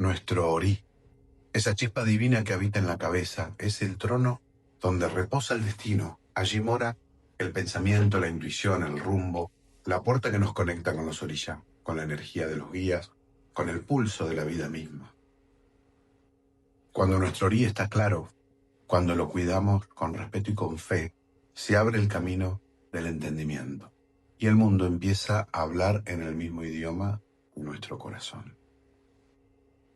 nuestro Orí, esa chispa divina que habita en la cabeza, es el trono donde reposa el destino. Allí mora el pensamiento, la intuición, el rumbo, la puerta que nos conecta con los orishas, con la energía de los guías, con el pulso de la vida misma. Cuando nuestro Orí está claro, cuando lo cuidamos con respeto y con fe, se abre el camino del entendimiento y el mundo empieza a hablar en el mismo idioma de nuestro corazón.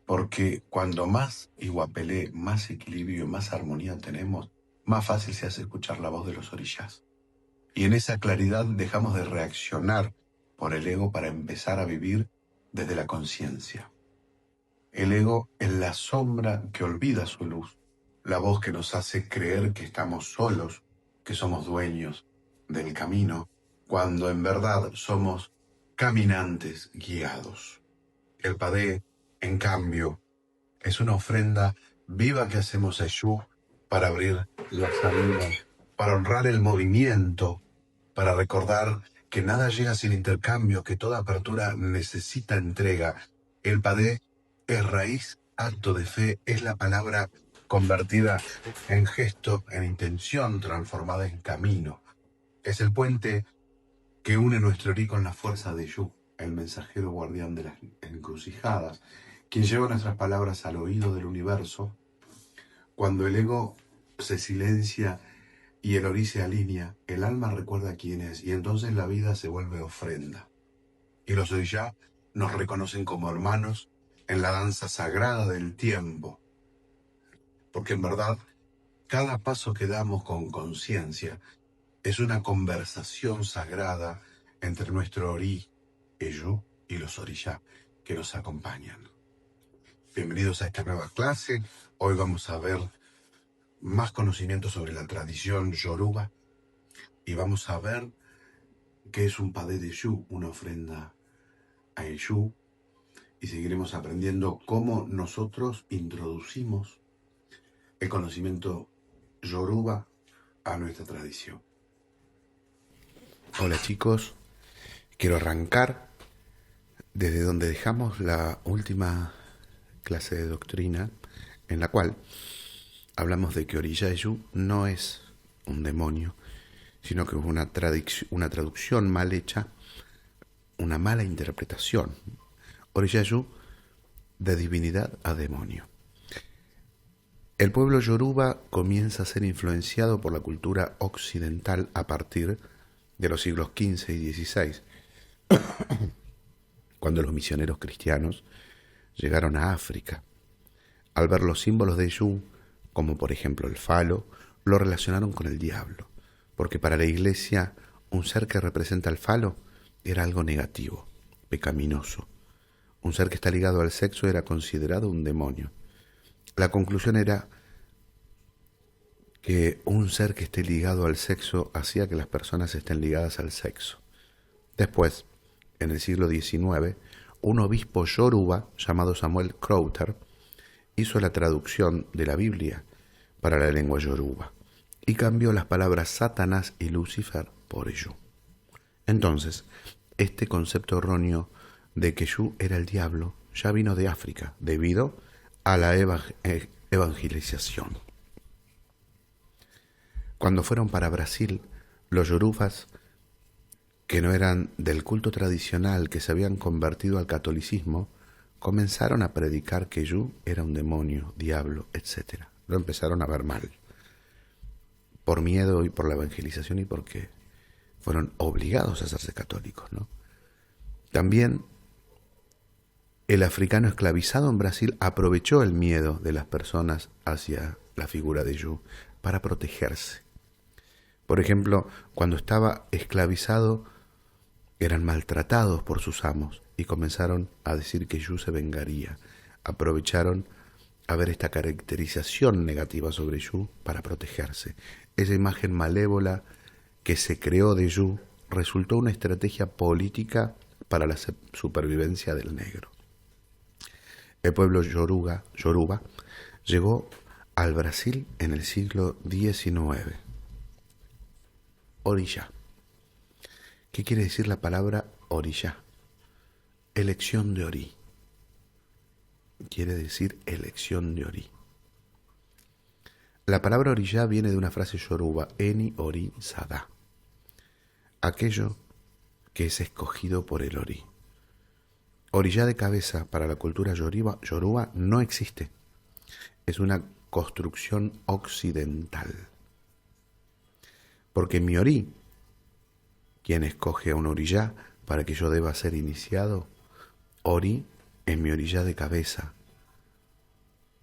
Porque cuando más iguapelé, más equilibrio, más armonía tenemos, más fácil se hace escuchar la voz de los orishas. Y en esa claridad dejamos de reaccionar por el ego para empezar a vivir desde la conciencia. El ego es la sombra que olvida su luz, la voz que nos hace creer que estamos solos, que somos dueños del camino, cuando en verdad somos caminantes guiados. El padé, en cambio, es una ofrenda viva que hacemos a Eshu para abrir las salidas, para honrar el movimiento, para recordar que nada llega sin intercambio, que toda apertura necesita entrega. El padé es raíz, acto de fe, es la palabra convertida en gesto, en intención, transformada en camino. Es el puente que une nuestro Orí con la fuerza de Eshu, el mensajero guardián de las encrucijadas, quien lleva nuestras palabras al oído del universo. Cuando el ego se silencia y el Orí se alinea, el alma recuerda quién es y entonces la vida se vuelve ofrenda. Y los orishas nos reconocen como hermanos en la danza sagrada del tiempo. Porque en verdad, cada paso que damos con conciencia es una conversación sagrada entre nuestro Orí, Eshu y los orishas que nos acompañan. Bienvenidos a esta nueva clase. Hoy vamos a ver más conocimiento sobre la tradición yoruba y vamos a ver qué es un padé de Eshu, una ofrenda a Eshu, y seguiremos aprendiendo cómo nosotros introducimos el conocimiento yoruba a nuestra tradición. Hola chicos, quiero arrancar desde donde dejamos la última clase de doctrina, en la cual hablamos de que Orisha Eshu no es un demonio, sino que es una traducción mal hecha, una mala interpretación. Orisha Eshu, de divinidad a demonio. El pueblo yoruba comienza a ser influenciado por la cultura occidental a partir de los siglos XV y XVI, cuando los misioneros cristianos llegaron a África. Al ver los símbolos de Eshu, como por ejemplo el falo, lo relacionaron con el diablo, porque para la iglesia un ser que representa al falo era algo negativo, pecaminoso. Un ser que está ligado al sexo era considerado un demonio. La conclusión era que un ser que esté ligado al sexo hacía que las personas estén ligadas al sexo. Después, en el siglo XIX, un obispo yoruba llamado Samuel Crowther hizo la traducción de la Biblia para la lengua yoruba y cambió las palabras Satanás y Lucifer por Eshu. Entonces, este concepto erróneo de que Eshu era el diablo ya vino de África debido a la evangelización. Cuando fueron para Brasil, los yorubas, que no eran del culto tradicional, que se habían convertido al catolicismo, comenzaron a predicar que Eshu era un demonio, diablo, etc. Lo empezaron a ver mal, por miedo y por la evangelización y porque fueron obligados a hacerse católicos, ¿no? También el africano esclavizado en Brasil aprovechó el miedo de las personas hacia la figura de Eshu para protegerse. Por ejemplo, cuando estaba esclavizado, eran maltratados por sus amos y comenzaron a decir que Eshu se vengaría. Aprovecharon a ver esta caracterización negativa sobre Eshu para protegerse. Esa imagen malévola que se creó de Eshu resultó una estrategia política para la supervivencia del negro. El pueblo yoruba llegó al Brasil en el siglo XIX. Orisha. ¿Qué quiere decir la palabra Orisha? Elección de Orí. quiere decir elección de Ori. La palabra oriyá viene de una frase yoruba, Eni Ori Sada, aquello que es escogido por el Ori. Oriyá de cabeza para la cultura yoruba no existe. Es una construcción occidental. Porque mi Ori, quien escoge a un oriyá para que yo deba ser iniciado, Ori es mi oriyá de cabeza,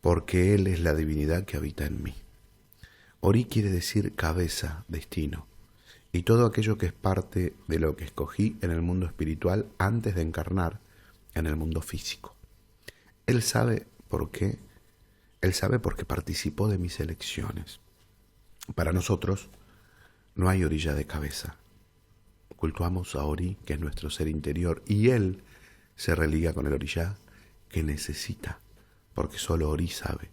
porque él es la divinidad que habita en mí. Ori quiere decir cabeza, destino, y todo aquello que es parte de lo que escogí en el mundo espiritual antes de encarnar en el mundo físico. Él sabe por qué. Él sabe porque participó de mis elecciones. Para nosotros no hay oriyá de cabeza. Cultuamos a Ori, que es nuestro ser interior, y él se religa con el oriyá que necesita, porque solo Ori sabe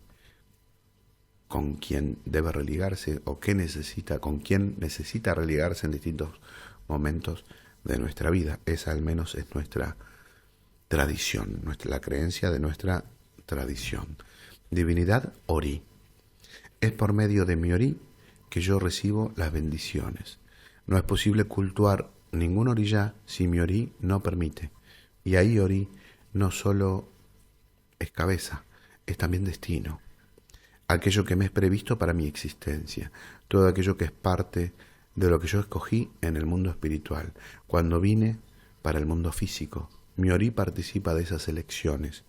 con quién debe religarse o qué necesita, con quién necesita religarse en distintos momentos de nuestra vida. Esa al menos es nuestra tradición, la creencia de nuestra tradición. Divinidad Ori. Es por medio de mi Ori que yo recibo las bendiciones. No es posible cultuar ningún oriyá si mi Ori no permite. Y ahí Ori no solo es cabeza, es también destino. Aquello que me es previsto para mi existencia, todo aquello que es parte de lo que yo escogí en el mundo espiritual. Cuando vine para el mundo físico, mi Ori participa de esas elecciones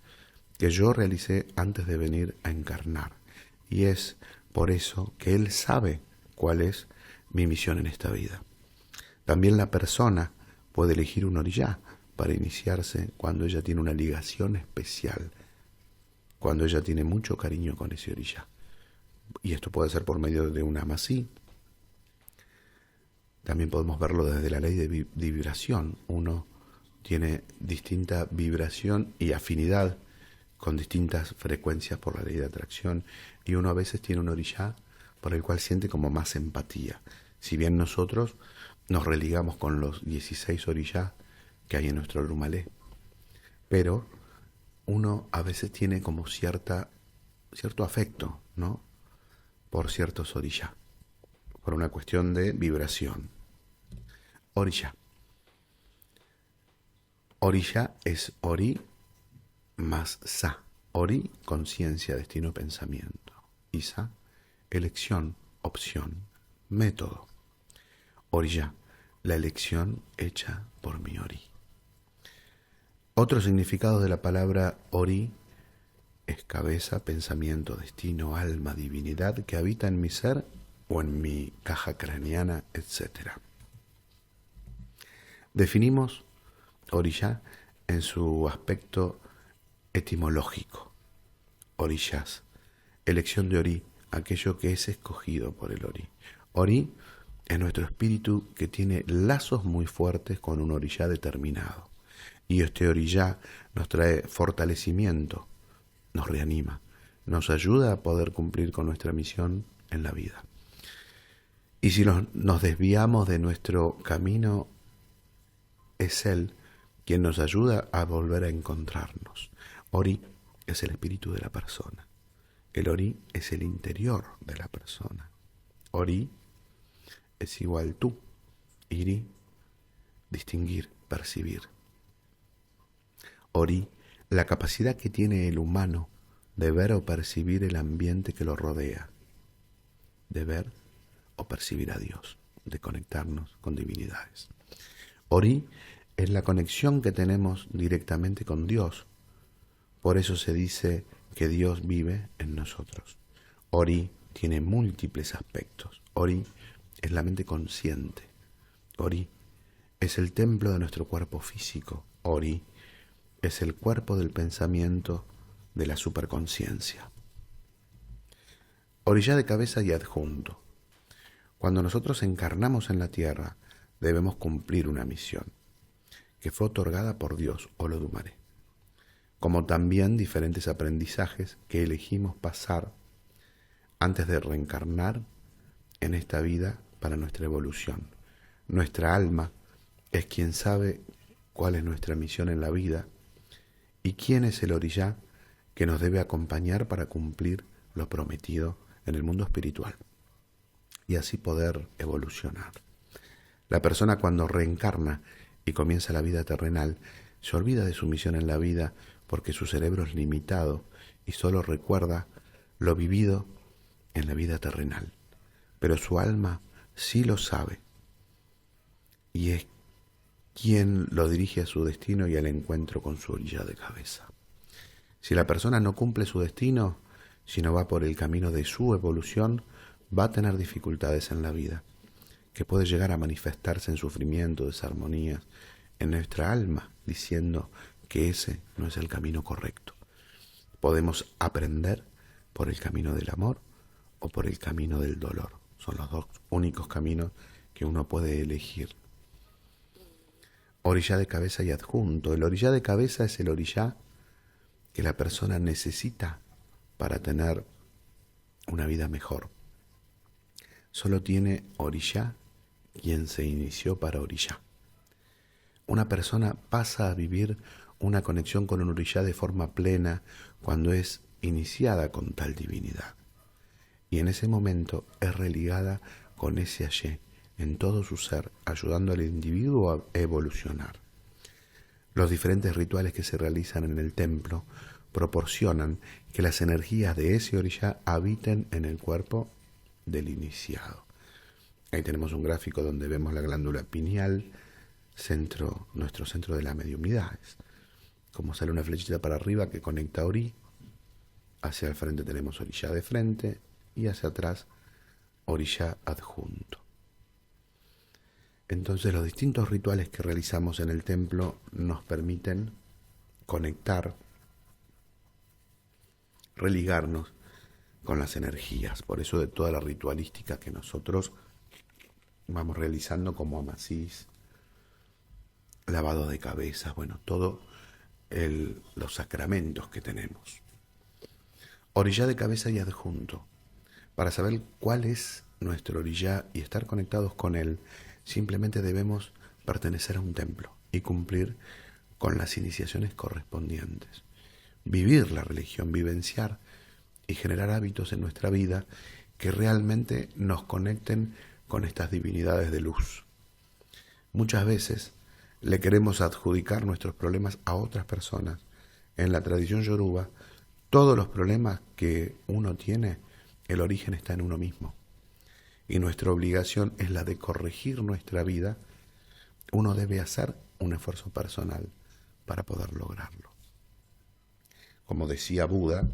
que yo realicé antes de venir a encarnar. Y es por eso que él sabe cuál es mi misión en esta vida. También la persona puede elegir un oriyá para iniciarse cuando ella tiene una ligación especial, cuando ella tiene mucho cariño con ese oriyá. Y esto puede ser por medio de un amasí. También podemos verlo desde la ley de vibración. Uno tiene distinta vibración y afinidad con distintas frecuencias por la ley de atracción, y uno a veces tiene un oriyá por el cual siente como más empatía. Si bien nosotros nos religamos con los 16 oriyá que hay en nuestro Rumalé, pero uno a veces tiene como cierto afecto, ¿no?, por ciertos oriyá, por una cuestión de vibración. Oriyá. Oriyá es Ori más Sa. Ori, conciencia, destino, pensamiento. Y Sa, elección, opción, método. Oriyá, la elección hecha por mi Ori. Otro significado de la palabra Ori es cabeza, pensamiento, destino, alma, divinidad que habita en mi ser o en mi caja craneana, etc. Definimos oriyá en su aspecto etimológico. Oriyás, elección de Ori, aquello que es escogido por el Ori. Ori es nuestro espíritu que tiene lazos muy fuertes con un oriyá determinado. Y este oriyá nos trae fortalecimiento, nos reanima, nos ayuda a poder cumplir con nuestra misión en la vida. Y si nos desviamos de nuestro camino, es Él quien nos ayuda a volver a encontrarnos. Ori es el espíritu de la persona. El Ori es el interior de la persona. Ori es igual tú. Iri, distinguir, percibir. Ori, la capacidad que tiene el humano de ver o percibir el ambiente que lo rodea, de ver o percibir a Dios, de conectarnos con divinidades. Ori es la conexión que tenemos directamente con Dios. Por eso se dice que Dios vive en nosotros. Ori tiene múltiples aspectos. Ori es la mente consciente. Ori es el templo de nuestro cuerpo físico. Ori es el cuerpo del pensamiento de la superconciencia. Oriyá de cabeza y adjunto. Cuando nosotros encarnamos en la tierra, debemos cumplir una misión que fue otorgada por Dios, Olodumare, como también diferentes aprendizajes que elegimos pasar antes de reencarnar en esta vida para nuestra evolución. Nuestra alma es quien sabe cuál es nuestra misión en la vida y quién es el oriyá que nos debe acompañar para cumplir lo prometido en el mundo espiritual y así poder evolucionar. La persona cuando reencarna y comienza la vida terrenal se olvida de su misión en la vida porque su cerebro es limitado y solo recuerda lo vivido en la vida terrenal. Pero su alma sí lo sabe y es quien lo dirige a su destino y al encuentro con su orilla de cabeza. Si la persona no cumple su destino, si no va por el camino de su evolución, va a tener dificultades en la vida, que puede llegar a manifestarse en sufrimiento, desarmonías, en nuestra alma, diciendo que ese no es el camino correcto. Podemos aprender por el camino del amor o por el camino del dolor. Son los dos únicos caminos que uno puede elegir. Orillá de cabeza y adjunto. El orillá de cabeza es el orillá que la persona necesita para tener una vida mejor. Solo tiene orillá quien se inició para orillá. Una persona pasa a vivir una conexión con un orillá de forma plena cuando es iniciada con tal divinidad. Y en ese momento es religada con ese ayé en todo su ser, ayudando al individuo a evolucionar. Los diferentes rituales que se realizan en el templo proporcionan que las energías de ese orillá habiten en el cuerpo del iniciado. Ahí tenemos un gráfico donde vemos la glándula pineal, nuestro centro de la mediunidad. Como sale una flechita para arriba que conecta a Ori, hacia el frente tenemos orillá de frente y hacia atrás orillá adjunto. Entonces los distintos rituales que realizamos en el templo nos permiten conectar, religarnos con las energías. Por eso de toda la ritualística que nosotros vamos realizando, como amasís, lavado de cabezas, todos los sacramentos que tenemos. Orillá de cabeza y adjunto. Para saber cuál es nuestro orillá y estar conectados con él, simplemente debemos pertenecer a un templo y cumplir con las iniciaciones correspondientes. Vivir la religión, vivenciar y generar hábitos en nuestra vida que realmente nos conecten con estas divinidades de luz. Muchas veces le queremos adjudicar nuestros problemas a otras personas. En la tradición yoruba, todos los problemas que uno tiene, el origen está en uno mismo. Y nuestra obligación es la de corregir nuestra vida. Uno debe hacer un esfuerzo personal para poder lograrlo. Como decía Buda,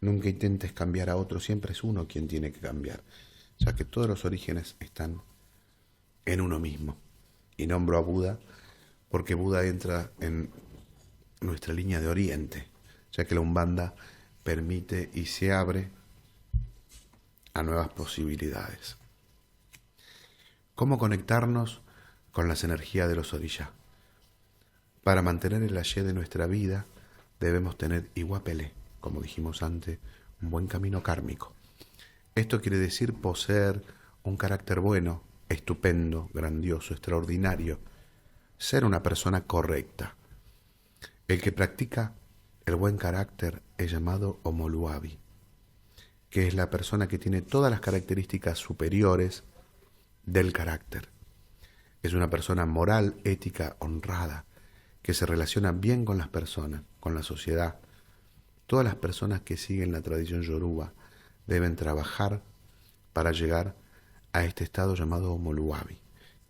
nunca intentes cambiar a otro, siempre es uno quien tiene que cambiar. O sea que todos los orígenes están en uno mismo. Y nombro a Buda porque Buda entra en nuestra línea de oriente, ya que la Umbanda permite y se abre a nuevas posibilidades. ¿Cómo conectarnos con las energías de los orillá? Para mantener el ayé de nuestra vida debemos tener iguapelé, como dijimos antes, un buen camino kármico. Esto quiere decir poseer un carácter bueno, estupendo, grandioso, extraordinario, ser una persona correcta. El que practica el buen carácter es llamado Omoluabi, que es la persona que tiene todas las características superiores del carácter. Es una persona moral, ética, honrada, que se relaciona bien con las personas, con la sociedad. Todas las personas que siguen la tradición yoruba deben trabajar para llegar a este estado llamado Omoluabi,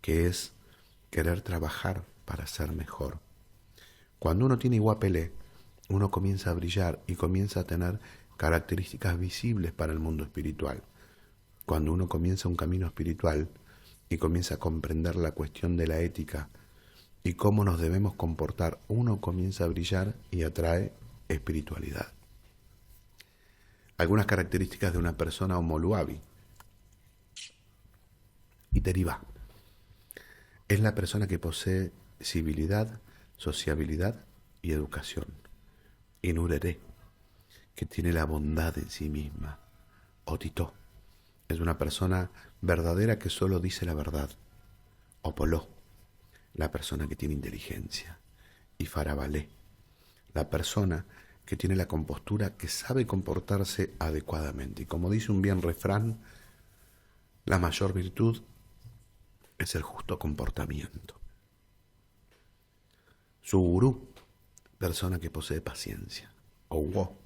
que es querer trabajar para ser mejor. Cuando uno tiene iguapelé, uno comienza a brillar y comienza a tener características visibles para el mundo espiritual. Cuando uno comienza un camino espiritual y comienza a comprender la cuestión de la ética y cómo nos debemos comportar, uno comienza a brillar y atrae espiritualidad. Algunas características de una persona Omoluabi. Iteriba es la persona que posee civilidad, sociabilidad y educación. Inureré, que tiene la bondad en sí misma. Otito es una persona verdadera que solo dice la verdad. Opoló, la persona que tiene inteligencia. Y Farabalé, la persona que tiene la compostura, que sabe comportarse adecuadamente. Y como dice un bien refrán, la mayor virtud es el justo comportamiento. Su gurú, persona que posee paciencia. Owo,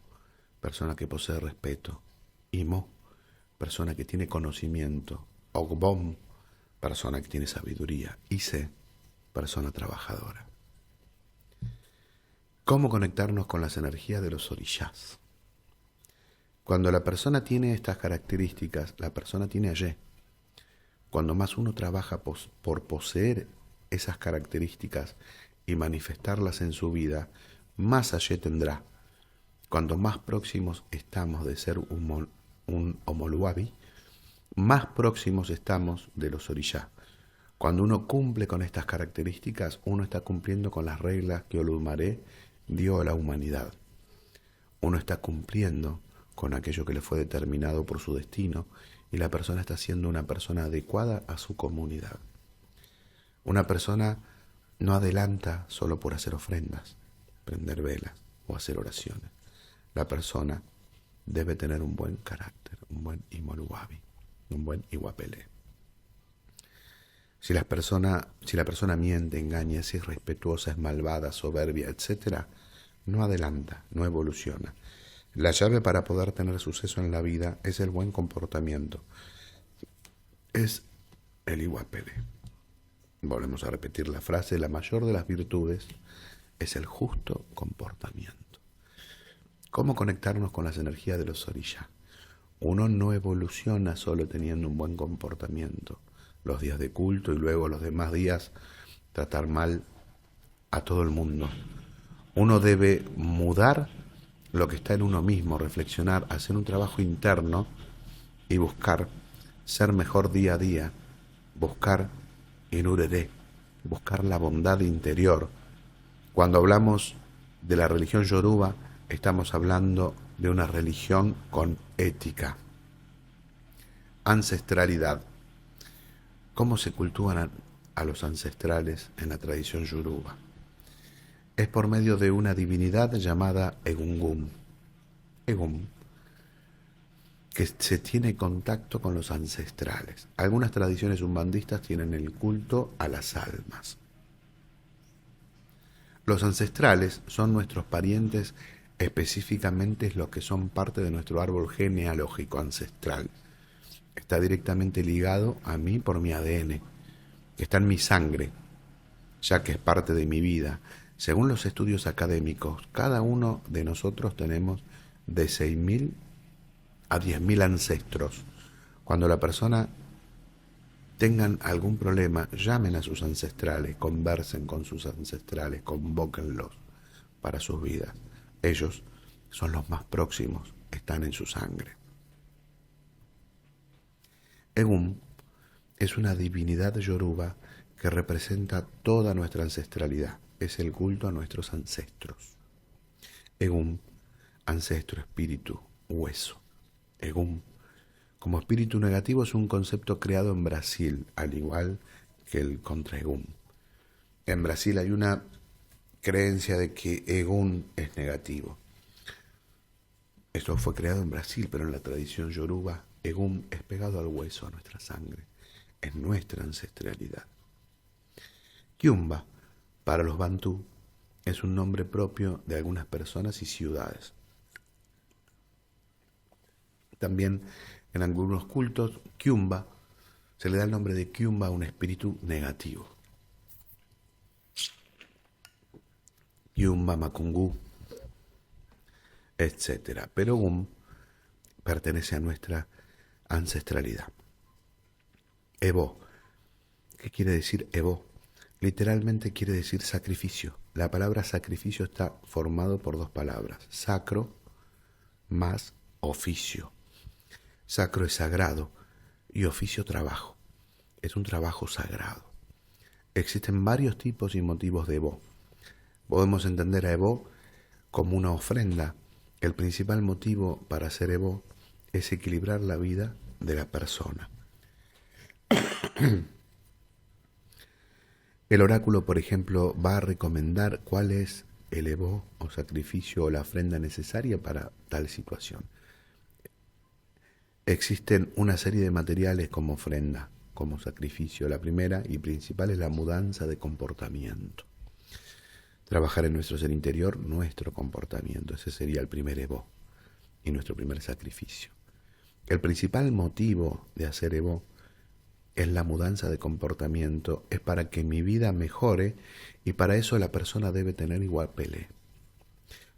persona que posee respeto. Imo, persona que tiene conocimiento. Ogbom, persona que tiene sabiduría. Ise, persona trabajadora. ¿Cómo conectarnos con las energías de los orishas? Cuando la persona tiene estas características, la persona tiene Ayé. Cuando más uno trabaja por poseer esas características y manifestarlas en su vida, más Ayé tendrá. Cuanto más próximos estamos de ser un Omoluabi, más próximos estamos de los orishas. Cuando uno cumple con estas características, uno está cumpliendo con las reglas que Olodumare dio a la humanidad. Uno está cumpliendo con aquello que le fue determinado por su destino y la persona está siendo una persona adecuada a su comunidad. Una persona no adelanta solo por hacer ofrendas, prender velas o hacer oraciones. La persona debe tener un buen carácter, un buen Imoluabi, un buen Iwapele. Si la persona miente, engaña, es irrespetuosa, es malvada, soberbia, etc., no adelanta, no evoluciona. La llave para poder tener suceso en la vida es el buen comportamiento. Es el Iwapele. Volvemos a repetir la frase, la mayor de las virtudes es el justo comportamiento. ¿Cómo conectarnos con las energías de los orishas? Uno no evoluciona solo teniendo un buen comportamiento. Los días de culto y luego los demás días tratar mal a todo el mundo. Uno debe mudar lo que está en uno mismo, reflexionar, hacer un trabajo interno y buscar ser mejor día a día, buscar inurere, buscar la bondad interior. Cuando hablamos de la religión yoruba, estamos hablando de una religión con ética, ancestralidad. ¿Cómo se cultúan a los ancestrales en la tradición yoruba? Es por medio de una divinidad llamada Egungun. Egun, que se tiene contacto con los ancestrales. Algunas tradiciones umbandistas tienen el culto a las almas. Los ancestrales son nuestros parientes, específicamente los que son parte de nuestro árbol genealógico ancestral. Está directamente ligado a mí por mi ADN, que está en mi sangre, ya que es parte de mi vida. Según los estudios académicos, cada uno de nosotros tenemos de 6.000 a 10.000 ancestros. Cuando la persona tengan algún problema, llamen a sus ancestrales, conversen con sus ancestrales, convóquenlos para sus vidas. Ellos son los más próximos, están en su sangre. Egun es una divinidad yoruba que representa toda nuestra ancestralidad. Es el culto a nuestros ancestros. Egun, ancestro, espíritu, hueso. Egun, como espíritu negativo, es un concepto creado en Brasil, al igual que el contra-Egun. En Brasil hay una creencia de que Egun es negativo. Esto fue creado en Brasil, pero en la tradición yoruba, Egun es pegado al hueso, a nuestra sangre, es nuestra ancestralidad. Kiumba, para los bantú, es un nombre propio de algunas personas y ciudades. También en algunos cultos, Kiumba, se le da el nombre de Kiumba a un espíritu negativo. Kiumba, Makungu, etc. Pero Ogum pertenece a nuestra ancestralidad. Evo. ¿Qué quiere decir Evo? Literalmente quiere decir sacrificio. La palabra sacrificio está formado por dos palabras, sacro más oficio. Sacro es sagrado y oficio trabajo. Es un trabajo sagrado. Existen varios tipos y motivos de Evo. Podemos entender a Evo como una ofrenda. El principal motivo para hacer Evo es equilibrar la vida de la persona. El oráculo, por ejemplo, va a recomendar cuál es el ebó o sacrificio o la ofrenda necesaria para tal situación. Existen una serie de materiales como ofrenda, como sacrificio. La primera y principal es la mudanza de comportamiento. Trabajar en nuestro ser interior, nuestro comportamiento. Ese sería el primer ebó y nuestro primer sacrificio. El principal motivo de hacer ebó es la mudanza de comportamiento, es para que mi vida mejore, y para eso la persona debe tener igual pelé.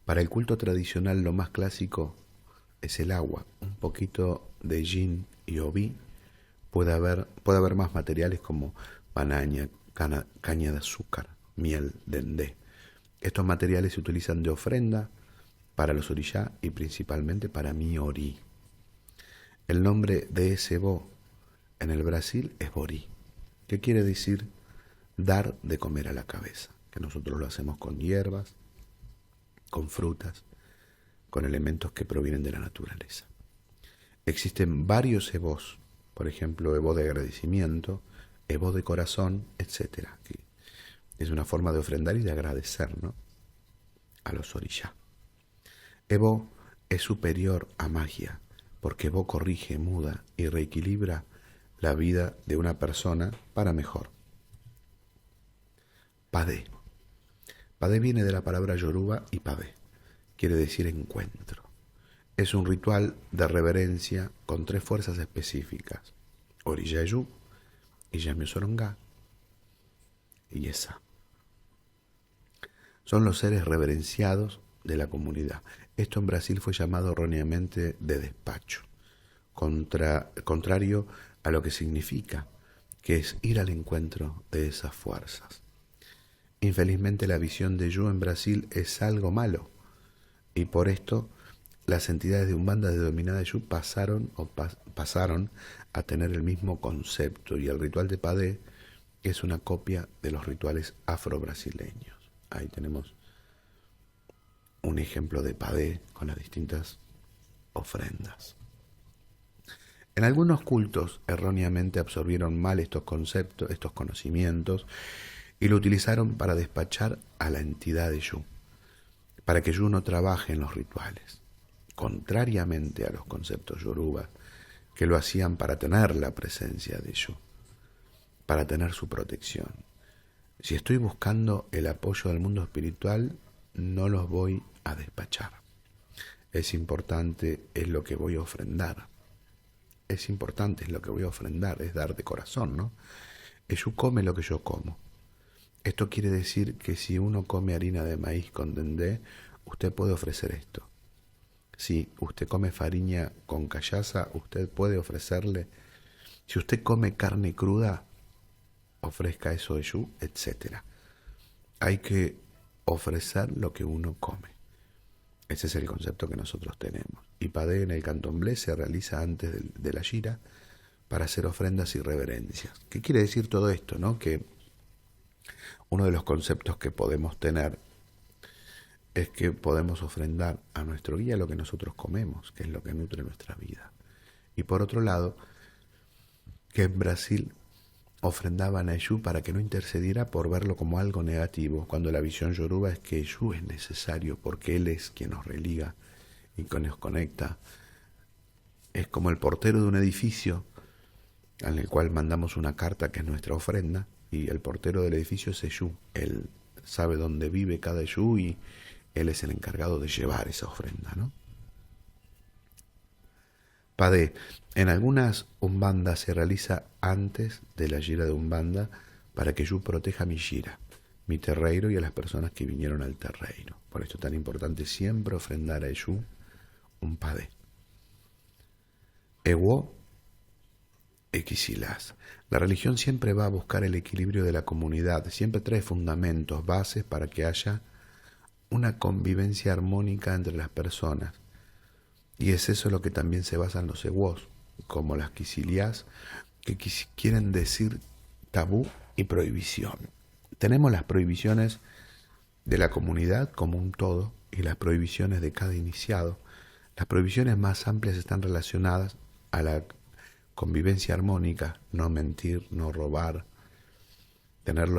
Para el culto tradicional lo más clásico es el agua, un poquito de yin y obi. Puede haber más materiales como banaña, caña de azúcar, miel, dendé. Estos materiales se utilizan de ofrenda para los orishá y principalmente para mi ori. El nombre de ese bo en el Brasil es bori, que quiere decir dar de comer a la cabeza, que nosotros lo hacemos con hierbas, con frutas, con elementos que provienen de la naturaleza. Existen varios ebós, por ejemplo, ebó de agradecimiento, ebó de corazón, etc. Que es una forma de ofrendar y de agradecer, ¿no?, a los orishá. Ebó es superior a magia, porque ebó corrige, muda y reequilibra la vida de una persona para mejor. Padé. Padé viene de la palabra yoruba y padé, quiere decir encuentro. Es un ritual de reverencia con 3 fuerzas específicas: Orixá-Eyú, Iyamio-Sorongá y Esa. Son los seres reverenciados de la comunidad. Esto en Brasil fue llamado erróneamente de despacho, contrario a lo que significa, que es ir al encuentro de esas fuerzas. Infelizmente la visión de Eyú en Brasil es algo malo, y por esto las entidades de Umbanda denominada Eyú pasaron a tener el mismo concepto, y el ritual de Padé es una copia de los rituales afro-brasileños. Ahí tenemos un ejemplo de Padé con las distintas ofrendas. En algunos cultos erróneamente absorbieron mal estos conceptos, estos conocimientos, y lo utilizaron para despachar a la entidad de Eyú, para que Eyú no trabaje en los rituales, contrariamente a los conceptos yoruba, que lo hacían para tener la presencia de Eyú, para tener su protección. Si estoy buscando el apoyo del mundo espiritual, no los voy a despachar. Es importante, es lo que voy a ofrendar. Es importante, es lo que voy a ofrendar, es dar de corazón, ¿no? Eyú come lo que yo como. Esto quiere decir que si uno come harina de maíz con dendé, usted puede ofrecer esto. Si usted come farina con callaza, usted puede ofrecerle. Si usted come carne cruda, ofrezca eso a Eyú, etc. Hay que ofrecer lo que uno come. Ese es el concepto que nosotros tenemos. Y Padé en el candomblé se realiza antes de la gira para hacer ofrendas y reverencias. ¿Qué quiere decir todo esto, no? Que uno de los conceptos que podemos tener es que podemos ofrendar a nuestro guía lo que nosotros comemos, que es lo que nutre nuestra vida. Y por otro lado, que en Brasil ofrendaban a Eyú para que no intercediera por verlo como algo negativo, cuando la visión yoruba es que Eyú es necesario porque él es quien nos religa y que nos conecta. Es como el portero de un edificio en el cual mandamos una carta que es nuestra ofrenda, y el portero del edificio es Eyú. Él sabe dónde vive cada Eyú y él es el encargado de llevar esa ofrenda, ¿no? Padé. En algunas umbandas se realiza antes de la gira de umbanda para que Eyú proteja mi gira, mi terreiro y a las personas que vinieron al terreiro. Por esto es tan importante siempre ofrendar a Eyú un padé. Ewo Equisilás. La religión siempre va a buscar el equilibrio de la comunidad, siempre trae fundamentos, bases para que haya una convivencia armónica entre las personas. Y es eso lo que también se basa en los ewós, como las quisiliás, que quieren decir tabú y prohibición. Tenemos las prohibiciones de la comunidad como un todo y las prohibiciones de cada iniciado. Las prohibiciones más amplias están relacionadas a la convivencia armónica, no mentir, no robar, tener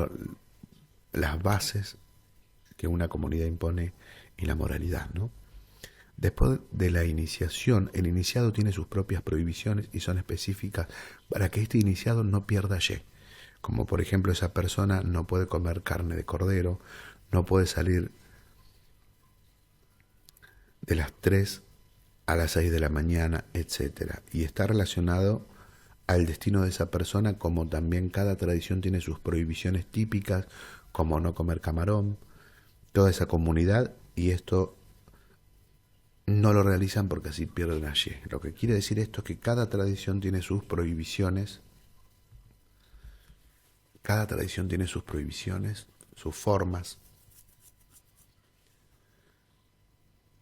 las bases que una comunidad impone y la moralidad, ¿no? Después de la iniciación, el iniciado tiene sus propias prohibiciones y son específicas para que este iniciado no pierda ye. Como por ejemplo, esa persona no puede comer carne de cordero, no puede salir de las 3 a las 6 de la mañana, etc. Y está relacionado al destino de esa persona, como también cada tradición tiene sus prohibiciones típicas, como no comer camarón, toda esa comunidad, y esto no lo realizan porque así pierden a ye. Lo que quiere decir esto es que cada tradición tiene sus prohibiciones, sus formas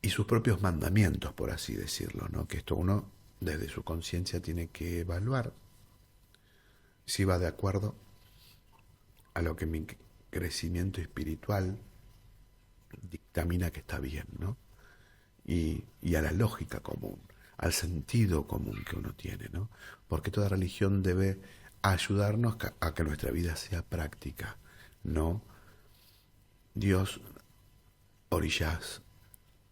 y sus propios mandamientos, por así decirlo, ¿no? Que esto uno desde su conciencia tiene que evaluar si va de acuerdo a lo que mi crecimiento espiritual dictamina que está bien, ¿no? Y a la lógica común, al sentido común que uno tiene, ¿no? Porque toda religión debe ayudarnos a que nuestra vida sea práctica, ¿no? Dios, orishas,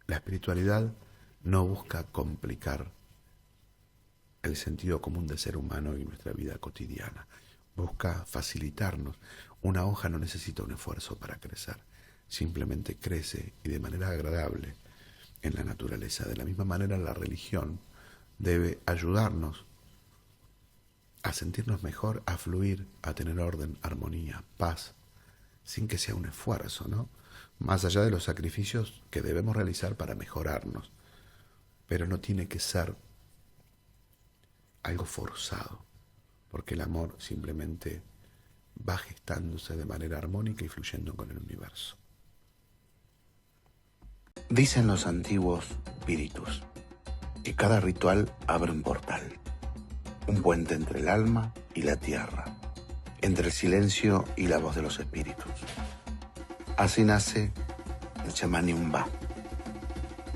la espiritualidad no busca complicar el sentido común del ser humano y nuestra vida cotidiana. Busca facilitarnos. Una hoja no necesita un esfuerzo para crecer. Simplemente crece y de manera agradable en la naturaleza. De la misma manera, la religión debe ayudarnos a sentirnos mejor, a fluir, a tener orden, armonía, paz, sin que sea un esfuerzo, ¿no? Más allá de los sacrificios que debemos realizar para mejorarnos. Pero no tiene que ser algo forzado, porque el amor simplemente va gestándose de manera armónica y fluyendo con el universo. Dicen los antiguos espíritus que cada ritual abre un portal, un puente entre el alma y la tierra, entre el silencio y la voz de los espíritus. Así nace el chamaní Umbá,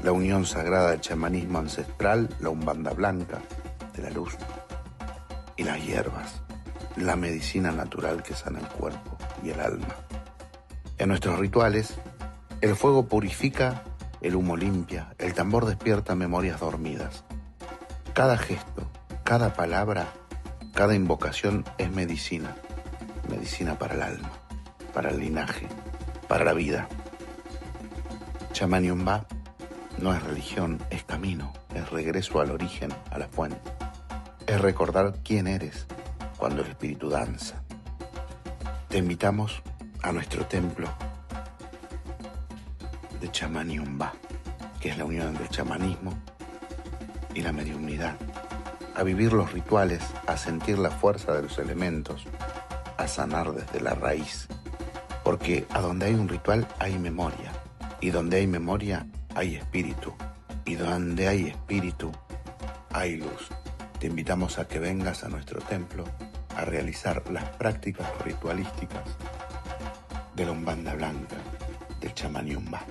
la unión sagrada del chamanismo ancestral, la umbanda blanca de la luz y las hierbas, la medicina natural que sana el cuerpo y el alma. En nuestros rituales, el fuego purifica, el humo limpia, el tambor despierta memorias dormidas. Cada gesto, cada palabra, cada invocación es medicina, medicina para el alma, para el linaje, para la vida. Chamaní Umbá no es religión, es camino, es regreso al origen, a la fuente. Es recordar quién eres cuando el espíritu danza. Te invitamos a nuestro templo de Chamaní Umbá, que es la unión del chamanismo y la mediunidad, a vivir los rituales, a sentir la fuerza de los elementos, a sanar desde la raíz, porque a donde hay un ritual hay memoria, y donde hay memoria hay espíritu, y donde hay espíritu hay luz. Te invitamos a que vengas a nuestro templo a realizar las prácticas ritualísticas de la Umbanda Blanca del Chamaní Umbá.